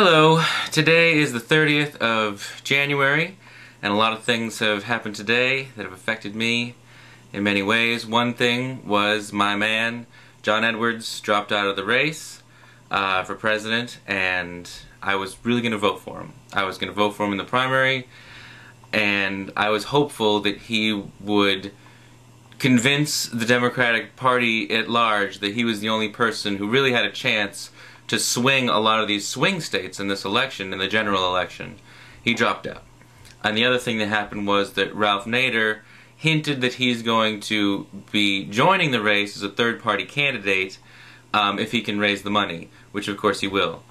Hello, today is the 30th of January, and a lot of things have happened today that have affected me in many ways. One thing was my man, John Edwards, dropped out of the race for president, and I was really going to vote for him. I was going to vote for him in the primary, and I was hopeful that he would convince the Democratic Party at large that he was the only person who really had a chance to swing a lot of these swing states in this election, in the general election. He dropped out. And the other thing that happened was that Ralph Nader hinted that he's going to be joining the race as a third-party candidate if he can raise the money, which of course he will.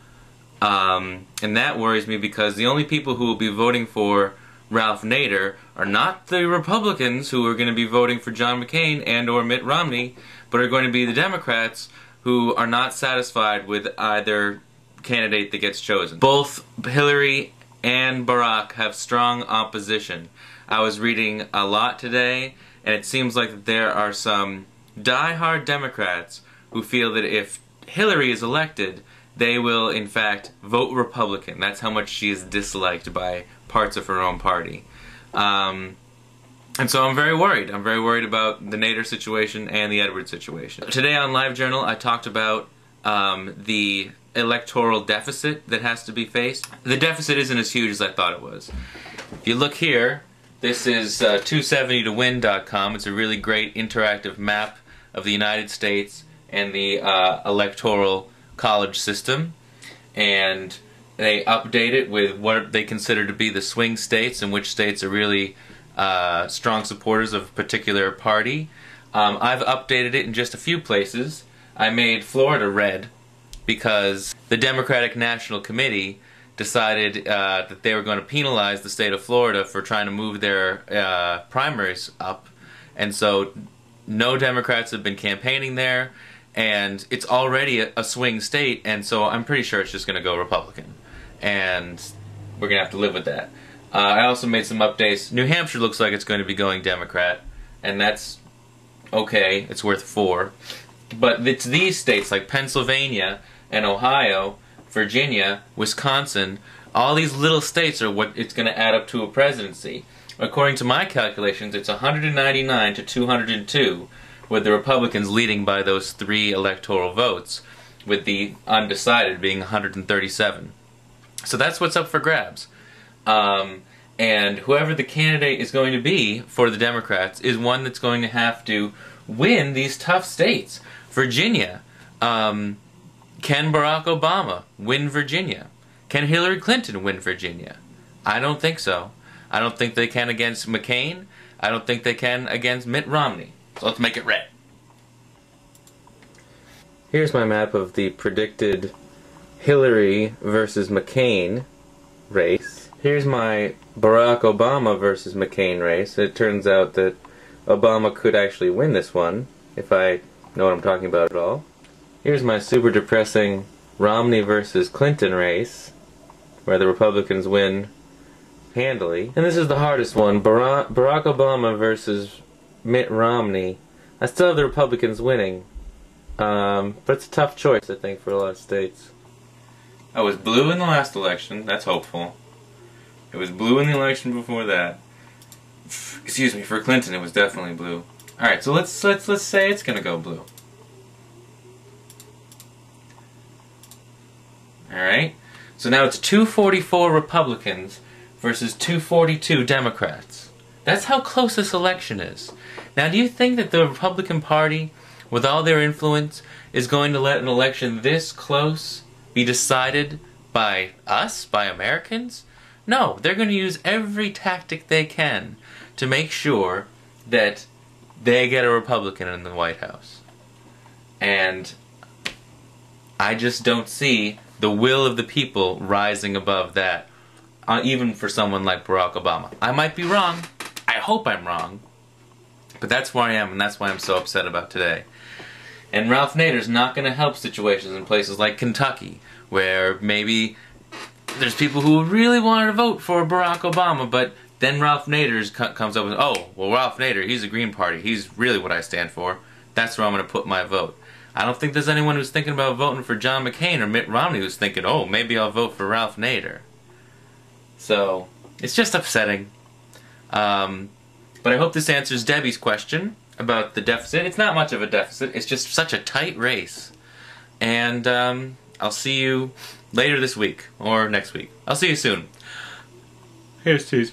And that worries me because the only people who will be voting for Ralph Nader are not the Republicans who are going to be voting for John McCain and or Mitt Romney, but are going to be the Democrats who are not satisfied with either candidate that gets chosen. Both Hillary and Barack have strong opposition. I was reading a lot today, and it seems like there are some die-hard Democrats who feel that if Hillary is elected, they will in fact vote Republican. That's how much she is disliked by parts of her own party. And so I'm very worried. I'm very worried about the Nader situation and the Edwards situation. Today on LiveJournal I talked about the electoral deficit that has to be faced. The deficit isn't as huge as I thought it was. If you look here, this is 270towin.com. It's a really great interactive map of the United States and the electoral college system. And they update it with what they consider to be the swing states and which states are really strong supporters of a particular party. I've updated it in just a few places. I made Florida red because the Democratic National Committee decided that they were going to penalize the state of Florida for trying to move their primaries up. And so no Democrats have been campaigning there, and it's already a swing state, and so I'm pretty sure it's just going to go Republican. And we're going to have to live with that. I also made some updates. New Hampshire looks like it's going to be going Democrat, and that's okay. It's worth 4. But it's these states like Pennsylvania and Ohio, Virginia, Wisconsin, all these little states are what it's going to add up to a presidency. According to my calculations, it's 199 to 202, with the Republicans leading by those 3 electoral votes, with the undecided being 137. So that's what's up for grabs. And whoever the candidate is going to be for the Democrats is one that's going to have to win these tough states. Virginia. Can Barack Obama win Virginia? Can Hillary Clinton win Virginia? I don't think so. I don't think they can against McCain. I don't think they can against Mitt Romney. So let's make it red. Here's my map of the predicted Hillary versus McCain race. Here's my Barack Obama versus McCain race. It turns out that Obama could actually win this one, if I know what I'm talking about at all. Here's my super depressing Romney versus Clinton race, where the Republicans win handily. And this is the hardest one, Barack Obama versus Mitt Romney. I still have the Republicans winning, but it's a tough choice, I think, for a lot of states. I was blue in the last election. That's hopeful. It was blue in the election before that. Excuse me, for Clinton it was definitely blue. Alright, so let's say it's gonna go blue. Alright, so now it's 244 Republicans versus 242 Democrats. That's how close this election is. Now, do you think that the Republican Party, with all their influence, is going to let an election this close be decided by us, by Americans? No, they're going to use every tactic they can to make sure that they get a Republican in the White House. And I just don't see the will of the people rising above that, even for someone like Barack Obama. I might be wrong. I hope I'm wrong. But that's where I am, and that's why I'm so upset about today. And Ralph Nader's not going to help situations in places like Kentucky, where maybe there's people who really wanted to vote for Barack Obama, but then Ralph Nader comes up with, oh, well, Ralph Nader, he's a Green Party. He's really what I stand for. That's where I'm going to put my vote. I don't think there's anyone who's thinking about voting for John McCain or Mitt Romney who's thinking, oh, maybe I'll vote for Ralph Nader. So, it's just upsetting. But I hope this answers Debbie's question about the deficit. It's not much of a deficit, it's just such a tight race. And I'll see you later this week, or next week. I'll see you soon. Here's cheese.